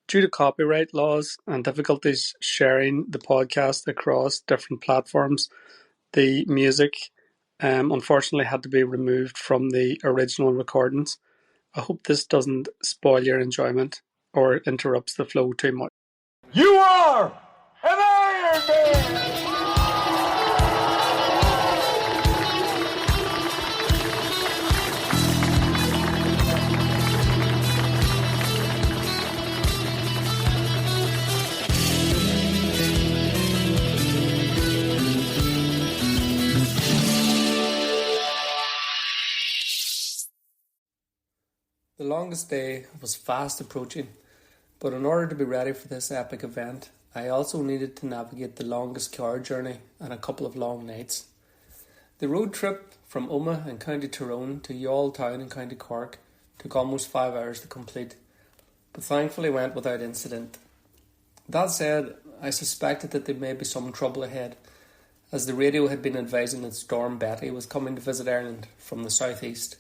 Due to copyright laws and difficulties sharing the podcast across different platforms, the music unfortunately had to be removed from the original recordings. I hope this doesn't spoil your enjoyment or interrupts the flow too much. You are an Iron Man! The longest day was fast approaching, but in order to be ready for this epic event, I also needed to navigate the longest car journey and a couple of long nights. The road trip from Omagh in County Tyrone to Youghal Town in County Cork took almost 5 hours to complete, but thankfully went without incident. That said, I suspected that there may be some trouble ahead, as the radio had been advising that Storm Betty was coming to visit Ireland from the southeast,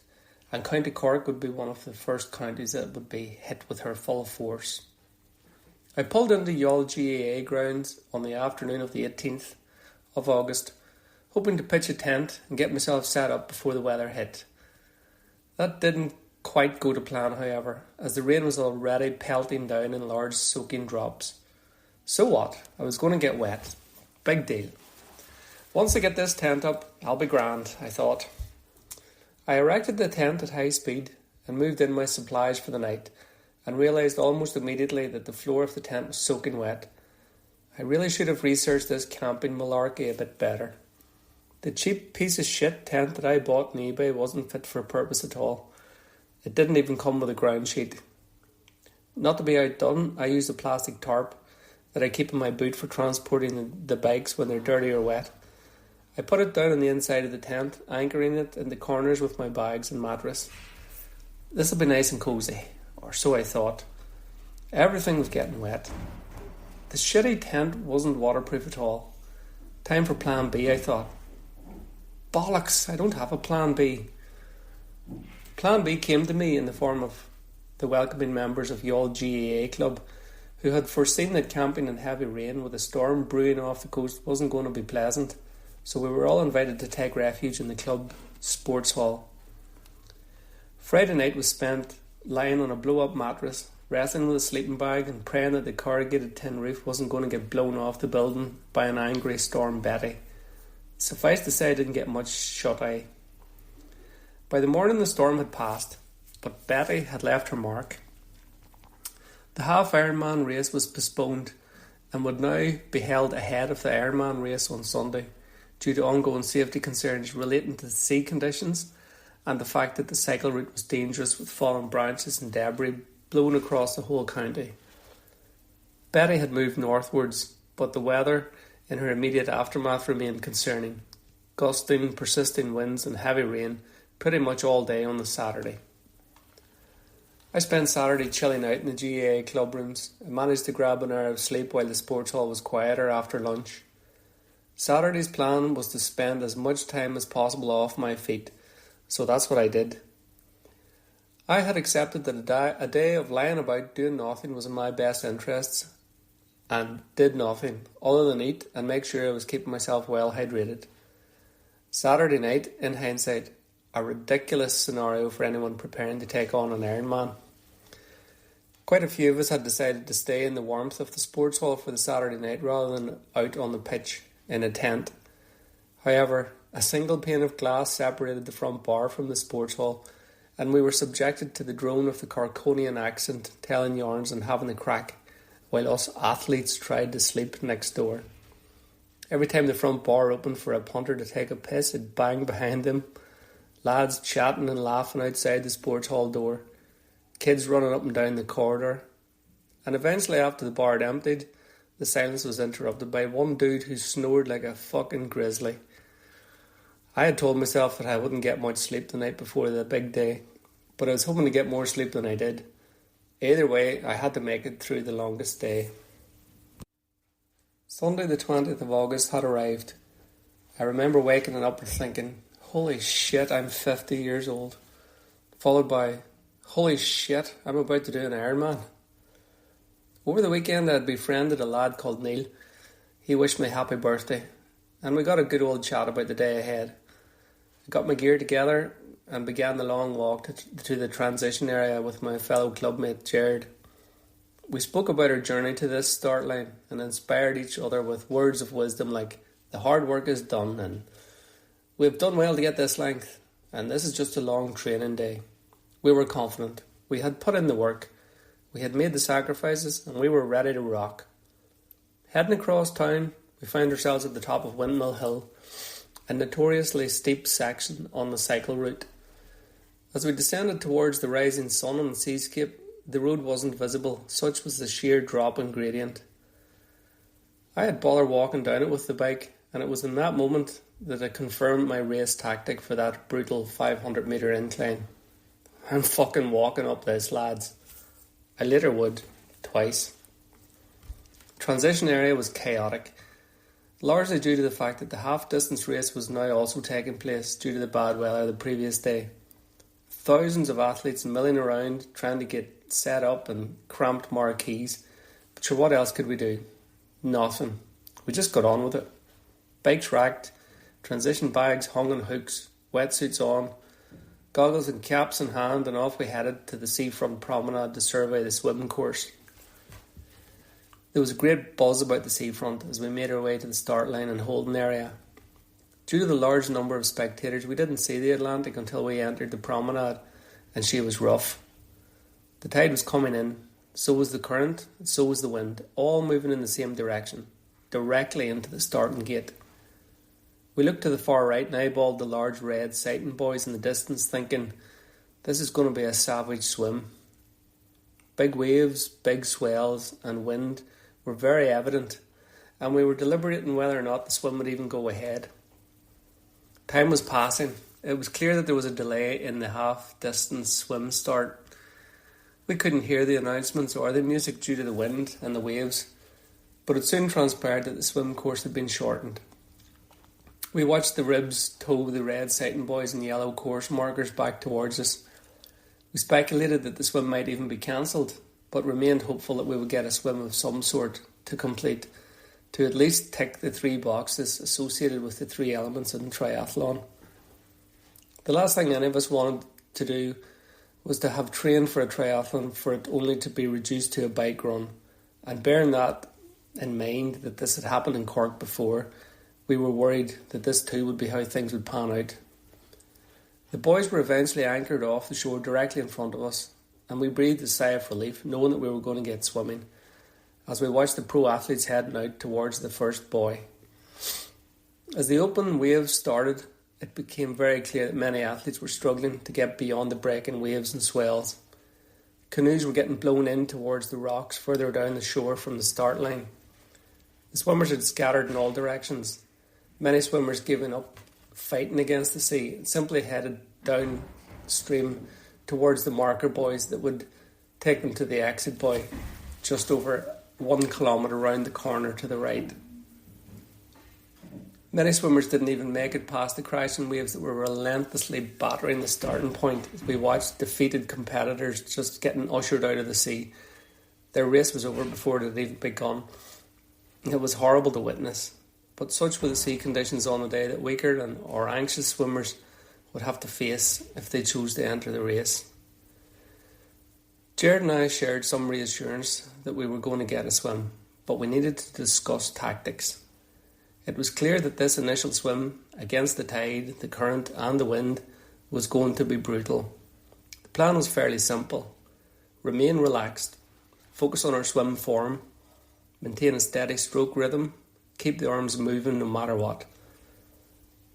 and County Cork would be one of the first counties that would be hit with her full force. I pulled into Youghal GAA grounds on the afternoon of the 18th of August, hoping to pitch a tent and get myself set up before the weather hit. That didn't quite go to plan, however, as the rain was already pelting down in large soaking drops. So what? I was going to get wet. Big deal. Once I get this tent up, I'll be grand, I thought. I erected the tent at high speed and moved in my supplies for the night, and realised almost immediately that the floor of the tent was soaking wet. I really should have researched this camping malarkey a bit better. The cheap piece of shit tent that I bought on eBay wasn't fit for purpose at all. It didn't even come with a ground sheet. Not to be outdone, I used a plastic tarp that I keep in my boot for transporting the bikes when they're dirty or wet. I put it down on the inside of the tent, anchoring it in the corners with my bags and mattress. This'll be nice and cosy, or so I thought. Everything was getting wet. The shitty tent wasn't waterproof at all. Time for plan B, I thought. Bollocks, I don't have a plan B. Plan B came to me in the form of the welcoming members of Youghal GAA Club, who had foreseen that camping in heavy rain with a storm brewing off the coast wasn't going to be pleasant. So we were all invited to take refuge in the club sports hall. Friday night was spent lying on a blow-up mattress, wrestling with a sleeping bag and praying that the corrugated tin roof wasn't going to get blown off the building by an angry Storm Betty. Suffice to say, I didn't get much shut-eye. By the morning the storm had passed, but Betty had left her mark. The half Ironman race was postponed and would now be held ahead of the Ironman race on Sunday, due to ongoing safety concerns relating to the sea conditions and the fact that the cycle route was dangerous with fallen branches and debris blown across the whole county. Betty had moved northwards, but the weather in her immediate aftermath remained concerning. Gusting, persisting winds and heavy rain pretty much all day on the Saturday. I spent Saturday chilling out in the GAA club rooms and managed to grab an hour of sleep while the sports hall was quieter after lunch. Saturday's plan was to spend as much time as possible off my feet, so that's what I did. I had accepted that a day of lying about doing nothing was in my best interests, and did nothing other than eat and make sure I was keeping myself well hydrated. Saturday night, in hindsight, a ridiculous scenario for anyone preparing to take on an Ironman. Quite a few of us had decided to stay in the warmth of the sports hall for the Saturday night rather than out on the pitch in a tent. However, a single pane of glass separated the front bar from the sports hall, and we were subjected to the drone of the Corkonian accent telling yarns and having a crack, while us athletes tried to sleep next door. Every time the front bar opened for a punter to take a piss, it banged behind him, lads chatting and laughing outside the sports hall door, kids running up and down the corridor, and eventually after the bar had emptied, the silence was interrupted by one dude who snored like a fucking grizzly. I had told myself that I wouldn't get much sleep the night before the big day, but I was hoping to get more sleep than I did. Either way, I had to make it through the longest day. Sunday the 20th of August had arrived. I remember waking up and thinking, holy shit, I'm 50 years old. Followed by, holy shit, I'm about to do an Ironman. Over the weekend I had befriended a lad called Neil. He wished me happy birthday, and we got a good old chat about the day ahead. I got my gear together and began the long walk to the transition area with my fellow clubmate Jared. We spoke about our journey to this start line and inspired each other with words of wisdom like, the hard work is done and we've done well to get this length, and this is just a long training day. We were confident. We had put in the work. We had made the sacrifices and we were ready to rock. Heading across town, we found ourselves at the top of Windmill Hill, a notoriously steep section on the cycle route. As we descended towards the rising sun and seascape, the road wasn't visible, such was the sheer drop in gradient. I had bother walking down it with the bike, and it was in that moment that I confirmed my race tactic for that brutal 500 metre incline. I'm fucking walking up this, lads. I later would, twice. Transition area was chaotic, largely due to the fact that the half-distance race was now also taking place due to the bad weather the previous day. Thousands of athletes milling around trying to get set up and cramped marquees. But sure, what else could we do? Nothing. We just got on with it. Bikes racked, transition bags hung on hooks, wetsuits on, goggles and caps in hand, and off we headed to the seafront promenade to survey the swimming course. There was a great buzz about the seafront as we made our way to the start line and holding area. Due to the large number of spectators, we didn't see the Atlantic until we entered the promenade, and she was rough. The tide was coming in, so was the current, and so was the wind, all moving in the same direction, directly into the starting gate. We looked to the far right and eyeballed the large red sighting buoys in the distance, thinking, this is going to be a savage swim. Big waves, big swells, and wind were very evident, and we were deliberating whether or not the swim would even go ahead. Time was passing. It was clear that there was a delay in the half-distance swim start. We couldn't hear the announcements or the music due to the wind and the waves, but it soon transpired that the swim course had been shortened. We watched the ribs tow the red sighting buoys and yellow course markers back towards us. We speculated that the swim might even be cancelled, but remained hopeful that we would get a swim of some sort to complete, to at least tick the 3 boxes associated with the 3 elements in triathlon. The last thing any of us wanted to do was to have trained for a triathlon for it only to be reduced to a bike run, and bearing that in mind that this had happened in Cork before, we were worried that this too would be how things would pan out. The boys were eventually anchored off the shore directly in front of us, and we breathed a sigh of relief knowing that we were going to get swimming, as we watched the pro athletes heading out towards the first buoy. As the open waves started, it became very clear that many athletes were struggling to get beyond the breaking waves and swells. Canoes were getting blown in towards the rocks further down the shore from the start line. The swimmers had scattered in all directions, many swimmers giving up fighting against the sea and simply headed downstream towards the marker buoys that would take them to the exit buoy, just over 1 kilometre round the corner to the right. Many swimmers didn't even make it past the crashing waves that were relentlessly battering the starting point as we watched defeated competitors just getting ushered out of the sea. Their race was over before it had even begun. It was horrible to witness, but such were the sea conditions on the day that weaker or anxious swimmers would have to face if they chose to enter the race. Jared and I shared some reassurance that we were going to get a swim, but we needed to discuss tactics. It was clear that this initial swim, against the tide, the current and the wind, was going to be brutal. The plan was fairly simple. Remain relaxed, focus on our swim form, maintain a steady stroke rhythm, keep the arms moving no matter what.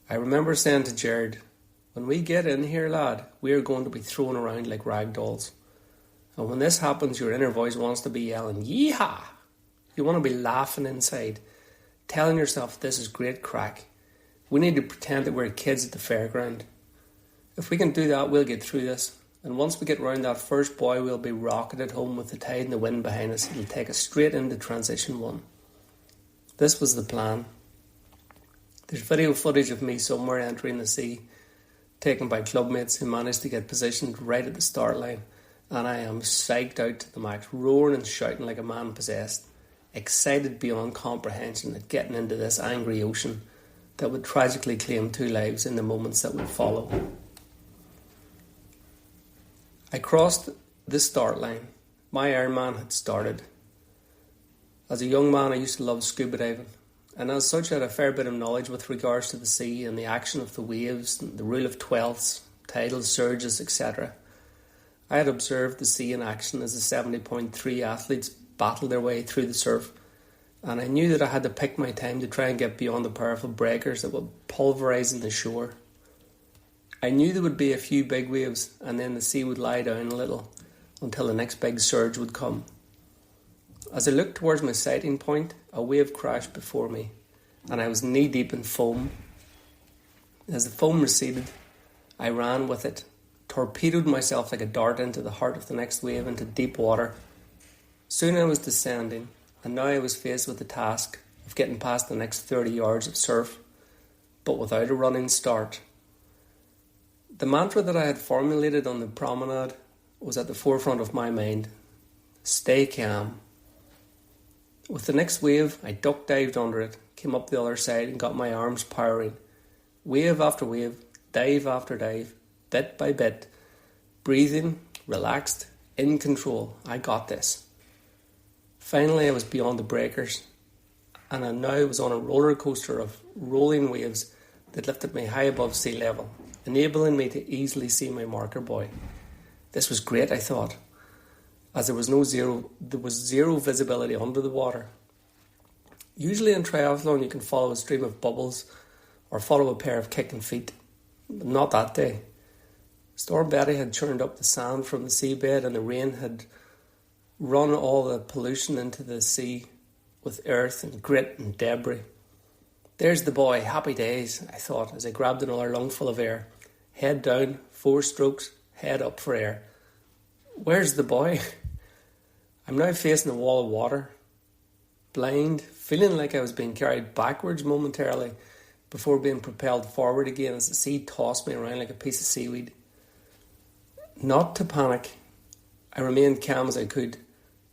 I remember saying to Jared, when we get in here, lad, we are going to be thrown around like rag dolls. And when this happens, your inner voice wants to be yelling, yeehaw! You want to be laughing inside, telling yourself this is great crack. We need to pretend that we're kids at the fairground. If we can do that, we'll get through this. And once we get round that first buoy, we'll be rocketed home with the tide and the wind behind us. It'll take us straight into transition 1. This was the plan. There's video footage of me somewhere entering the sea, taken by clubmates who managed to get positioned right at the start line and I am psyched out to the max, roaring and shouting like a man possessed, excited beyond comprehension at getting into this angry ocean that would tragically claim 2 lives in the moments that would follow. I crossed the start line. My Ironman had started. As a young man, I used to love scuba diving, and as such I had a fair bit of knowledge with regards to the sea and the action of the waves, and the rule of twelfths, tidal surges, etc. I had observed the sea in action as the 70.3 athletes battled their way through the surf, and I knew that I had to pick my time to try and get beyond the powerful breakers that were pulverising the shore. I knew there would be a few big waves, and then the sea would lie down a little until the next big surge would come. As I looked towards my sighting point, a wave crashed before me, and I was knee-deep in foam. As the foam receded, I ran with it, torpedoed myself like a dart into the heart of the next wave into deep water. Soon I was descending, and now I was faced with the task of getting past the next 30 yards of surf, but without a running start. The mantra that I had formulated on the promenade was at the forefront of my mind. Stay calm. With the next wave, I duck dived under it, came up the other side and got my arms powering. Wave after wave, dive after dive, bit by bit, breathing, relaxed, in control. I got this. Finally, I was beyond the breakers, and I now was on a roller coaster of rolling waves that lifted me high above sea level, enabling me to easily see my marker buoy. This was great, I thought, as there was zero visibility under the water. Usually in triathlon you can follow a stream of bubbles or follow a pair of kicking feet, but not that day. Storm Betty had churned up the sand from the seabed, and the rain had run all the pollution into the sea with earth and grit and debris. There's the buoy, happy days, I thought as I grabbed another lungful of air. Head down, 4 strokes, head up for air. Where's the buoy? I'm now facing a wall of water, blind, feeling like I was being carried backwards momentarily before being propelled forward again as the sea tossed me around like a piece of seaweed. Not to panic, I remained calm as I could,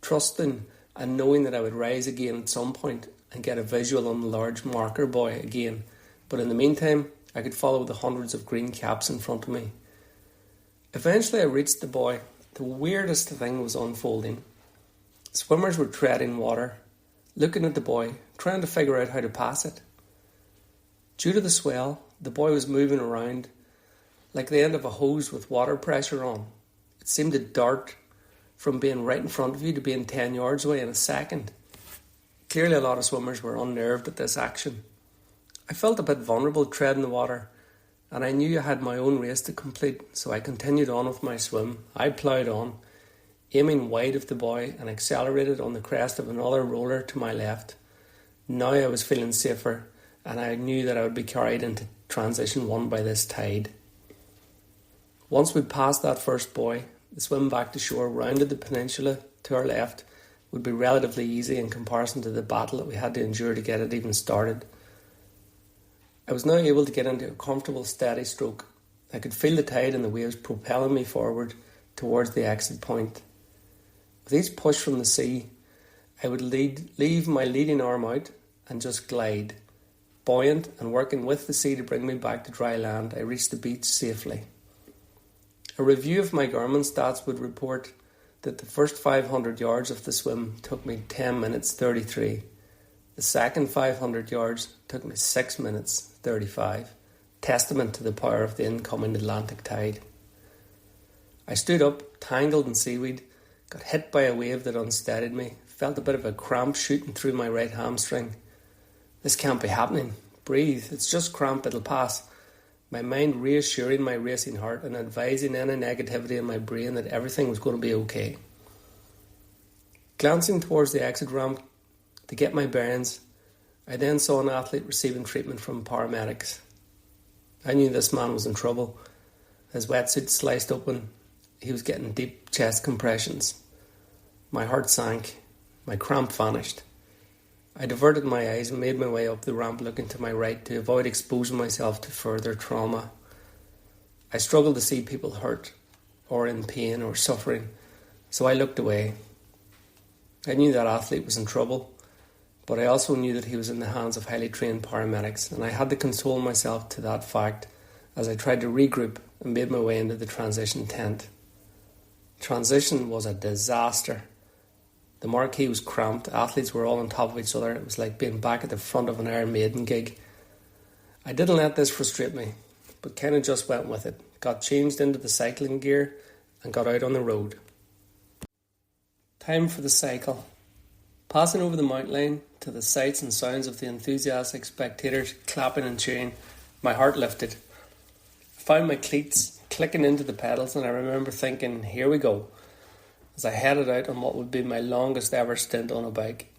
trusting and knowing that I would rise again at some point and get a visual on the large marker buoy again, but in the meantime I could follow the hundreds of green caps in front of me. Eventually I reached the buoy. The weirdest thing was unfolding. Swimmers were treading water, looking at the buoy, trying to figure out how to pass it. Due to the swell, the buoy was moving around like the end of a hose with water pressure on. It seemed to dart from being right in front of you to being 10 yards away in a second. Clearly a lot of swimmers were unnerved at this action. I felt a bit vulnerable treading the water, and I knew I had my own race to complete, so I continued on with my swim. I ploughed on, aiming wide of the buoy, and accelerated on the crest of another roller to my left. Now I was feeling safer, and I knew that I would be carried into transition 1 by this tide. Once we passed that first buoy, the swim back to shore rounded the peninsula to our left would be relatively easy in comparison to the battle that we had to endure to get it even started. I was now able to get into a comfortable, steady stroke. I could feel the tide and the waves propelling me forward towards the exit point. With each push from the sea, I would leave my leading arm out and just glide. Buoyant and working with the sea to bring me back to dry land, I reached the beach safely. A review of my Garmin stats would report that the first 500 yards of the swim took me 10 minutes 33. The second 500 yards took me 6 minutes 35, testament to the power of the incoming Atlantic tide. I stood up, tangled in seaweed, got hit by a wave that unsteadied me, felt a bit of a cramp shooting through my right hamstring. This can't be happening. Breathe, it's just cramp, it'll pass. My mind reassuring my racing heart and advising any negativity in my brain that everything was going to be okay. Glancing towards the exit ramp to get my bearings, I then saw an athlete receiving treatment from paramedics. I knew this man was in trouble. His wetsuit sliced open. He was getting deep chest compressions. My heart sank. My cramp vanished. I diverted my eyes and made my way up the ramp looking to my right to avoid exposing myself to further trauma. I struggled to see people hurt or in pain or suffering, So I looked away. I knew that athlete was in trouble, but I also knew that he was in the hands of highly trained paramedics, and I had to console myself to that fact as I tried to regroup and made my way into the transition tent. Transition was a disaster. The marquee was cramped, athletes were all on top of each other. It was like being back at the front of an Iron Maiden gig. I didn't let this frustrate me, but kind of just went with it, got changed into the cycling gear and got out on the road. Time for the cycle. Passing over the mountain line to the sights and sounds of the enthusiastic spectators clapping and cheering, my heart lifted. I found my cleats clicking into the pedals, and I remember thinking, here we go, as I headed out on what would be my longest ever stint on a bike.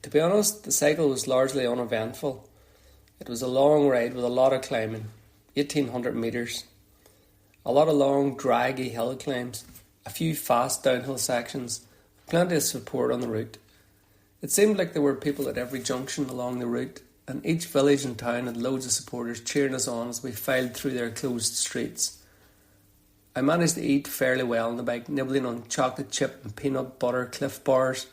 To be honest, the cycle was largely uneventful. It was a long ride with a lot of climbing, 1,800 metres, a lot of long, draggy hill climbs, a few fast downhill sections, plenty of support on the route. It seemed like there were people at every junction along the route, and each village and town had loads of supporters cheering us on as we filed through their closed streets. I managed to eat fairly well on the bike, nibbling on chocolate chip and peanut butter Cliff bars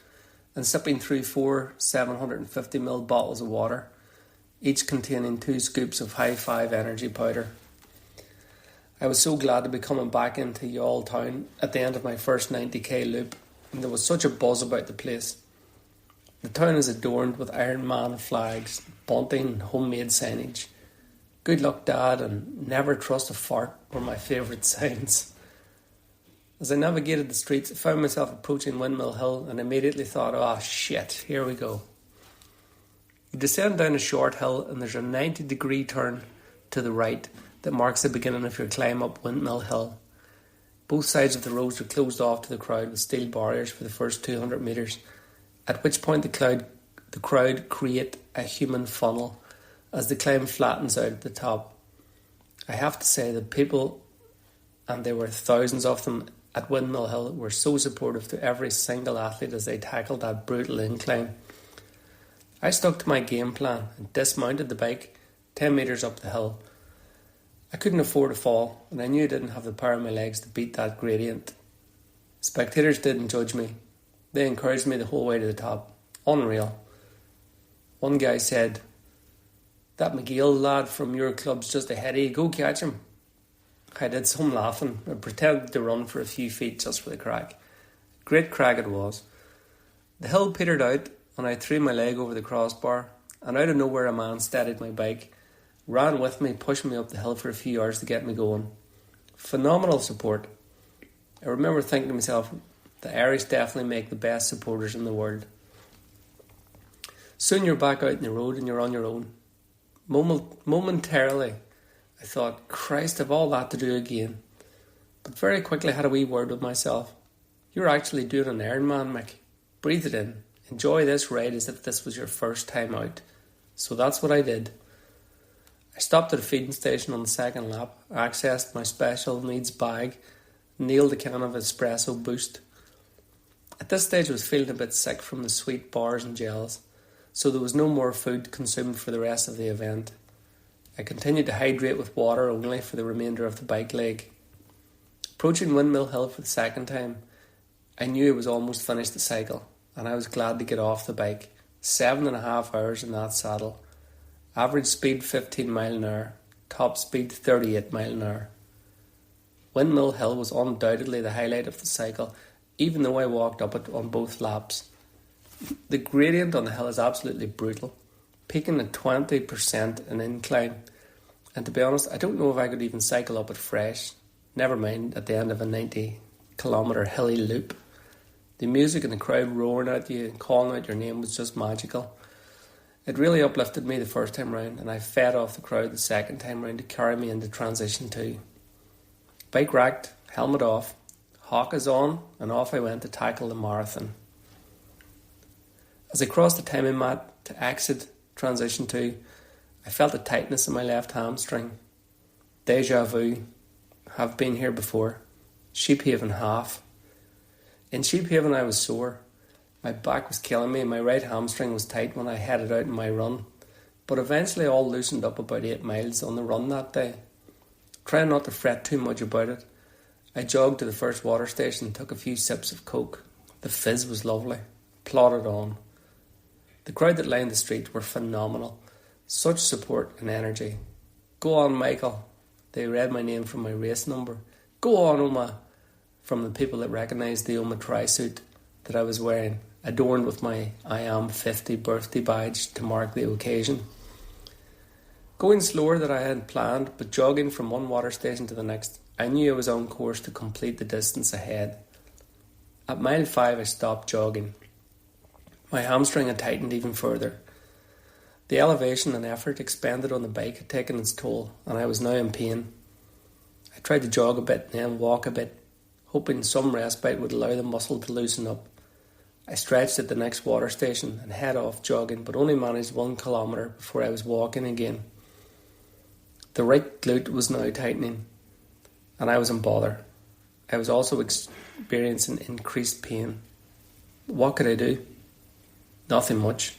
and sipping through 4 750ml bottles of water, each containing 2 scoops of High Five energy powder. I was so glad to be coming back into Youghal town at the end of my first 90k loop, and there was such a buzz about the place. The town is adorned with Iron Man flags, bunting and homemade signage. Good luck, Dad, and never trust a fart were my favourite signs. As I navigated the streets, I found myself approaching Windmill Hill and immediately thought, oh shit, here we go. You descend down a short hill and there's a 90-degree turn to the right that marks the beginning of your climb up Windmill Hill. Both sides of the roads are closed off to the crowd with steel barriers for the first 200 metres, at which point the crowd create a human funnel as the climb flattens out at the top. I have to say that people, and there were thousands of them at Windmill Hill, were so supportive to every single athlete as they tackled that brutal incline. I stuck to my game plan and dismounted the bike 10 metres up the hill. I couldn't afford to fall, and I knew I didn't have the power of my legs to beat that gradient. Spectators didn't judge me. They encouraged me the whole way to the top. Unreal. One guy said, "That McGill lad from your club's just ahead of you, go catch him." I did some laughing and pretended to run for a few feet just for the crack. Great crack it was. The hill petered out and I threw my leg over the crossbar, and out of nowhere a man steadied my bike, ran with me, pushing me up the hill for a few hours to get me going. Phenomenal support. I remember thinking to myself, the Irish definitely make the best supporters in the world. Soon you're back out in the road and you're on your own. Momentarily, I thought, Christ, I've all that to do again. But very quickly I had a wee word with myself. You're actually doing an Ironman, Mick. Breathe it in. Enjoy this ride as if this was your first time out. So that's what I did. I stopped at a feeding station on the second lap, accessed my special needs bag, nailed a can of espresso boost. At this stage I was feeling a bit sick from the sweet bars and gels, so there was no more food consumed for the rest of the event. I continued to hydrate with water only for the remainder of the bike leg. Approaching Windmill Hill for the second time, I knew I was almost finished the cycle, and I was glad to get off the bike. 7.5 hours in that saddle. Average speed 15 mile an hour, top speed 38 mile an hour. Windmill Hill was undoubtedly the highlight of the cycle, even though I walked up it on both laps. The gradient on the hill is absolutely brutal, peaking at 20% in incline, and to be honest, I don't know if I could even cycle up it fresh, never mind at the end of a 90-kilometre hilly loop. The music and the crowd roaring at you and calling out your name was just magical. It really uplifted me the first time round, and I fed off the crowd the second time round to carry me into transition 2. Bike racked, helmet off, hawk is on, and off I went to tackle the marathon. As I crossed the timing mat to exit transition 2, I felt a tightness in my left hamstring. Deja vu. Have been here before. Sheephaven half. In Sheephaven I was sore. My back was killing me and my right hamstring was tight when I headed out on my run. But eventually all loosened up about 8 miles on the run that day. Trying not to fret too much about it, I jogged to the first water station and took a few sips of Coke. The fizz was lovely. Plodded on. The crowd that lined the street were phenomenal. Such support and energy. Go on, Michael. They read my name from my race number. Go on, Oma. From the people that recognised the Oma tri-suit that I was wearing, adorned with my I am 50 birthday badge to mark the occasion. Going slower than I had planned, but jogging from one water station to the next, I knew I was on course to complete the distance ahead. At mile 5 I stopped jogging. My hamstring had tightened even further. The elevation and effort expended on the bike had taken its toll, and I was now in pain. I tried to jog a bit and then walk a bit, hoping some respite would allow the muscle to loosen up. I stretched at the next water station and head off jogging, but only managed 1 kilometre before I was walking again. The right glute was now tightening, and I was in bother. I was also experiencing increased pain. What could I do? Nothing much.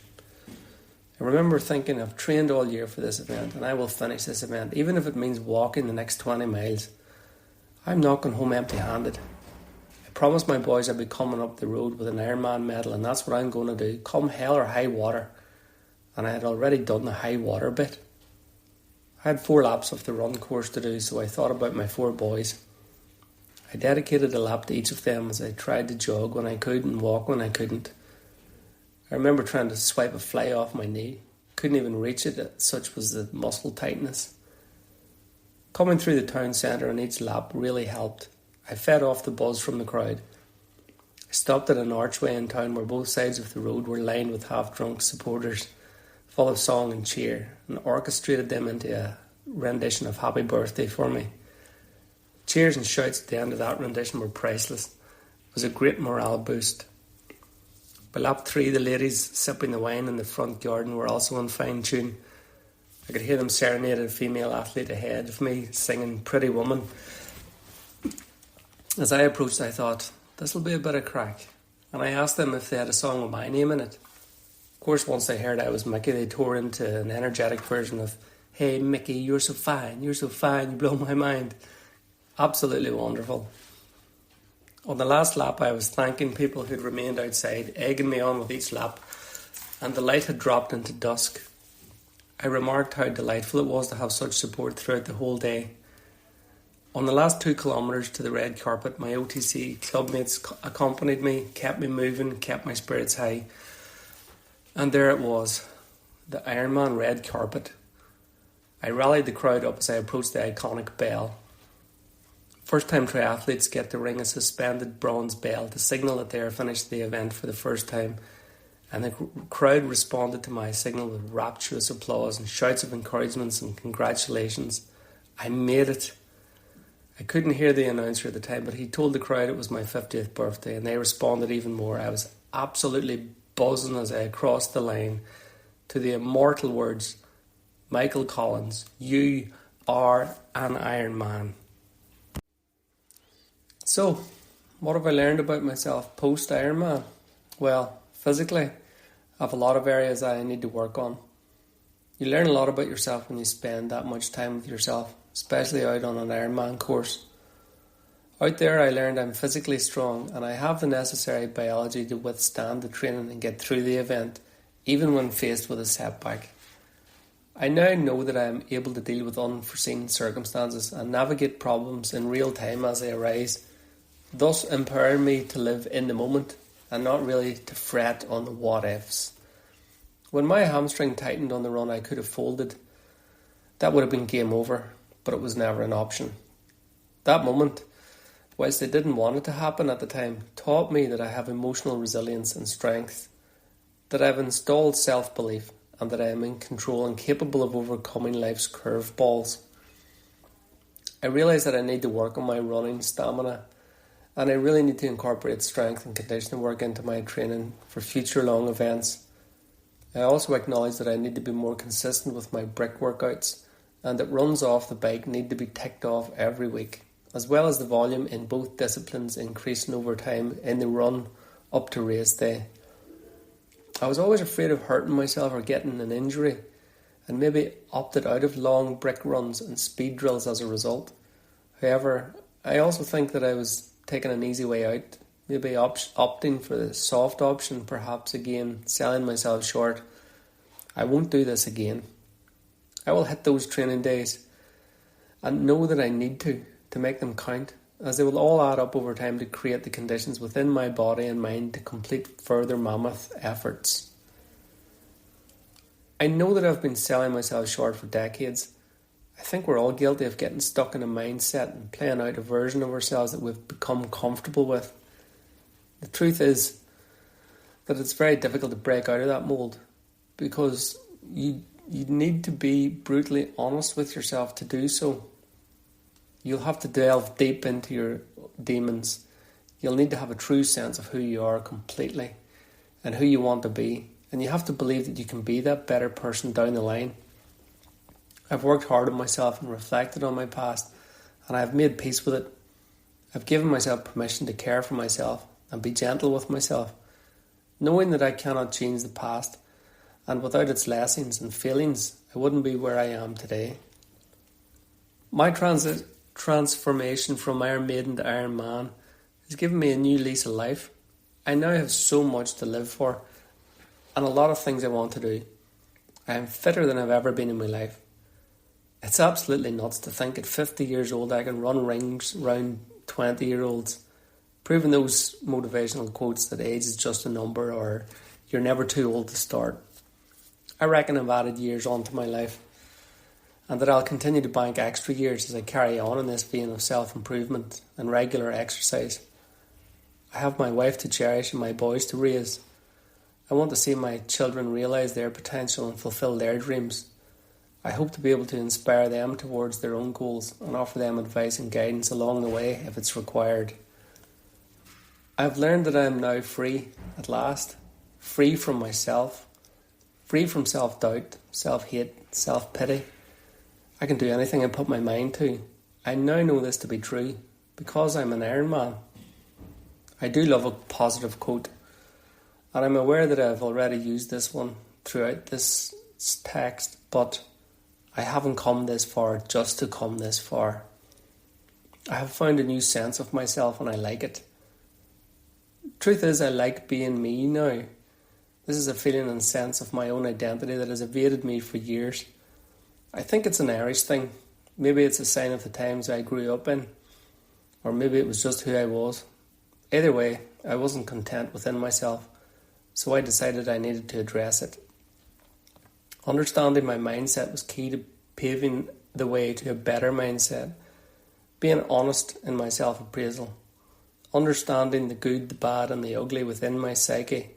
I remember thinking, I've trained all year for this event, and I will finish this event, even if it means walking the next 20 miles. I'm not going home empty-handed. I promised my boys I'd be coming up the road with an Ironman medal, and that's what I'm going to do, come hell or high water. And I had already done the high water bit. I had 4 laps of the run course to do, so I thought about my 4 boys. I dedicated a lap to each of them as I tried to jog when I could and walk when I couldn't. I remember trying to swipe a fly off my knee. Couldn't even reach it, such was the muscle tightness. Coming through the town centre on each lap really helped. I fed off the buzz from the crowd. I stopped at an archway in town where both sides of the road were lined with half-drunk supporters, full of song and cheer, and orchestrated them into a rendition of Happy Birthday for me. Cheers and shouts at the end of that rendition were priceless. It was a great morale boost. By lap 3, the ladies sipping the wine in the front garden were also on fine tune. I could hear them serenade a female athlete ahead of me, singing Pretty Woman. As I approached, I thought, this'll be a bit of crack, and I asked them if they had a song with my name in it. Of course, once they heard I was Mickey, they tore into an energetic version of Hey Mickey, you're so fine, you blow my mind. Absolutely wonderful. On the last lap, I was thanking people who'd remained outside, egging me on with each lap, and the light had dropped into dusk. I remarked how delightful it was to have such support throughout the whole day. On the last 2 kilometres to the red carpet, my OTC clubmates accompanied me, kept me moving, kept my spirits high. And there it was, the Ironman red carpet. I rallied the crowd up as I approached the iconic bell. First-time triathletes get to ring a suspended bronze bell to signal that they are finished the event for the first time, and the crowd responded to my signal with rapturous applause and shouts of encouragements and congratulations. I made it. I couldn't hear the announcer at the time, but he told the crowd it was my 50th birthday, and they responded even more. I was absolutely buzzing as I crossed the line to the immortal words, Michael Collins, you are an Iron Man. So, what have I learned about myself post-Ironman? Well, physically, I have a lot of areas that I need to work on. You learn a lot about yourself when you spend that much time with yourself, especially out on an Ironman course. Out there, I learned I'm physically strong and I have the necessary biology to withstand the training and get through the event, even when faced with a setback. I now know that I am able to deal with unforeseen circumstances and navigate problems in real time as they arise, thus empowering me to live in the moment and not really to fret on the what-ifs. When my hamstring tightened on the run, I could have folded. That would have been game over, but it was never an option. That moment, whilst I didn't want it to happen at the time, taught me that I have emotional resilience and strength, that I have installed self-belief, and that I am in control and capable of overcoming life's curveballs. I realise that I need to work on my running stamina, and I really need to incorporate strength and conditioning work into my training for future long events. I also acknowledge that I need to be more consistent with my brick workouts, and that runs off the bike need to be ticked off every week, as well as the volume in both disciplines increasing over time in the run up to race day. I was always afraid of hurting myself or getting an injury, and maybe opted out of long brick runs and speed drills as a result. However, I also think that I was taking an easy way out, maybe opting for the soft option, perhaps again, selling myself short. I won't do this again. I will hit those training days and know that I need to make them count, as they will all add up over time to create the conditions within my body and mind to complete further mammoth efforts. I know that I've been selling myself short for decades. I think we're all guilty of getting stuck in a mindset and playing out a version of ourselves that we've become comfortable with. The truth is that it's very difficult to break out of that mould, because you need to be brutally honest with yourself to do so. You'll have to delve deep into your demons. You'll need to have a true sense of who you are completely and who you want to be. And you have to believe that you can be that better person down the line. I've worked hard on myself and reflected on my past, and I've made peace with it. I've given myself permission to care for myself and be gentle with myself, knowing that I cannot change the past, and without its lessons and feelings, I wouldn't be where I am today. My transformation from Iron Maiden to Iron Man has given me a new lease of life. I now have so much to live for, and a lot of things I want to do. I am fitter than I've ever been in my life. It's absolutely nuts to think at 50 years old I can run rings around 20-year-olds, proving those motivational quotes that age is just a number or you're never too old to start. I reckon I've added years onto my life, and that I'll continue to bank extra years as I carry on in this vein of self-improvement and regular exercise. I have my wife to cherish and my boys to raise. I want to see my children realise their potential and fulfil their dreams. I hope to be able to inspire them towards their own goals and offer them advice and guidance along the way if it's required. I have learned that I am now free, at last, free from myself, free from self-doubt, self-hate, self-pity. I can do anything I put my mind to. I now know this to be true because I'm an Iron Man. I do love a positive quote, and I'm aware that I've already used this one throughout this text, but I haven't come this far just to come this far. I have found a new sense of myself and I like it. Truth is, I like being me now. This is a feeling and sense of my own identity that has evaded me for years. I think it's an Irish thing. Maybe it's a sign of the times I grew up in, or maybe it was just who I was. Either way, I wasn't content within myself, so I decided I needed to address it. Understanding my mindset was key to paving the way to a better mindset. Being honest in my self-appraisal. Understanding the good, the bad and the ugly within my psyche.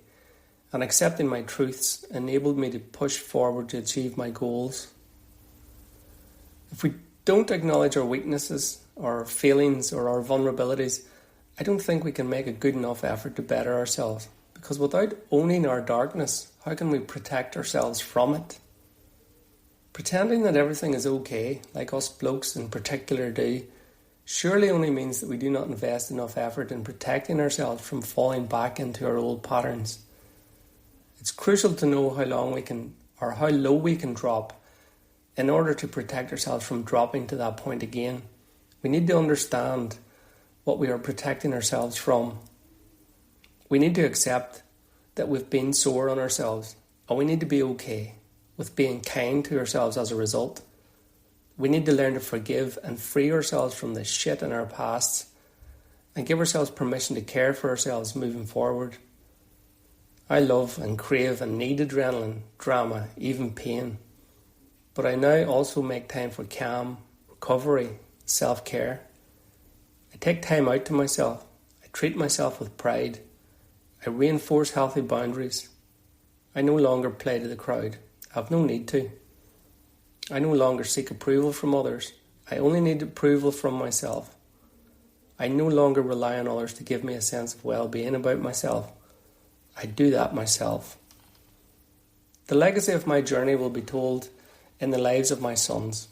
And accepting my truths enabled me to push forward to achieve my goals. If we don't acknowledge our weaknesses, our failings or our vulnerabilities, I don't think we can make a good enough effort to better ourselves. Because without owning our darkness, how can we protect ourselves from it? Pretending that everything is okay, like us blokes in particular do, surely only means that we do not invest enough effort in protecting ourselves from falling back into our old patterns. It's crucial to know how long we can, or how low we can drop, in order to protect ourselves from dropping to that point again. We need to understand what we are protecting ourselves from. We need to accept that we've been sore on ourselves, and we need to be okay with being kind to ourselves as a result. We need to learn to forgive and free ourselves from the shit in our pasts and give ourselves permission to care for ourselves moving forward. I love and crave and need adrenaline, drama, even pain. But I now also make time for calm, recovery, self-care. I take time out to myself. I treat myself with pride. I reinforce healthy boundaries. I no longer play to the crowd. I have no need to. I no longer seek approval from others. I only need approval from myself. I no longer rely on others to give me a sense of well-being about myself. I do that myself. The legacy of my journey will be told in the lives of my sons.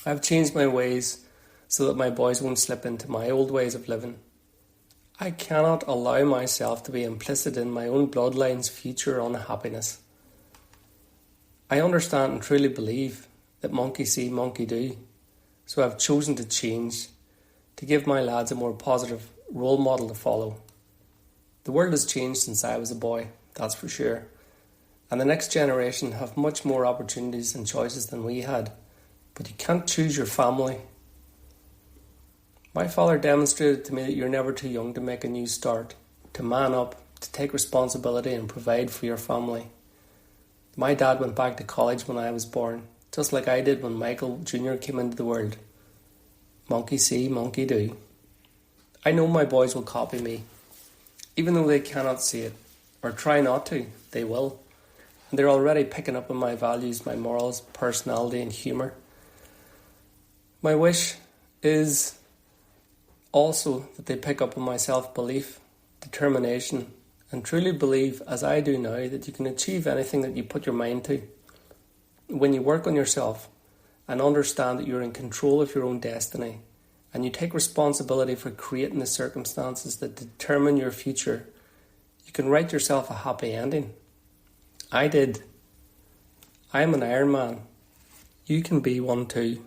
I have changed my ways so that my boys won't slip into my old ways of living. I cannot allow myself to be implicit in my own bloodline's future unhappiness. I understand and truly believe that monkey see, monkey do. So I've chosen to change, to give my lads a more positive role model to follow. The world has changed since I was a boy, that's for sure. And the next generation have much more opportunities and choices than we had. But you can't choose your family. My father demonstrated to me that you're never too young to make a new start, to man up, to take responsibility and provide for your family. My dad went back to college when I was born, just like I did when Michael Jr. came into the world. Monkey see, monkey do. I know my boys will copy me. Even though they cannot see it, or try not to, they will. And they're already picking up on my values, my morals, personality and humour. My wish is also that they pick up on my self-belief, determination, and truly believe, as I do now, that you can achieve anything that you put your mind to. When you work on yourself and understand that you're in control of your own destiny, and you take responsibility for creating the circumstances that determine your future, you can write yourself a happy ending. I did. I am an Iron Man. You can be one too.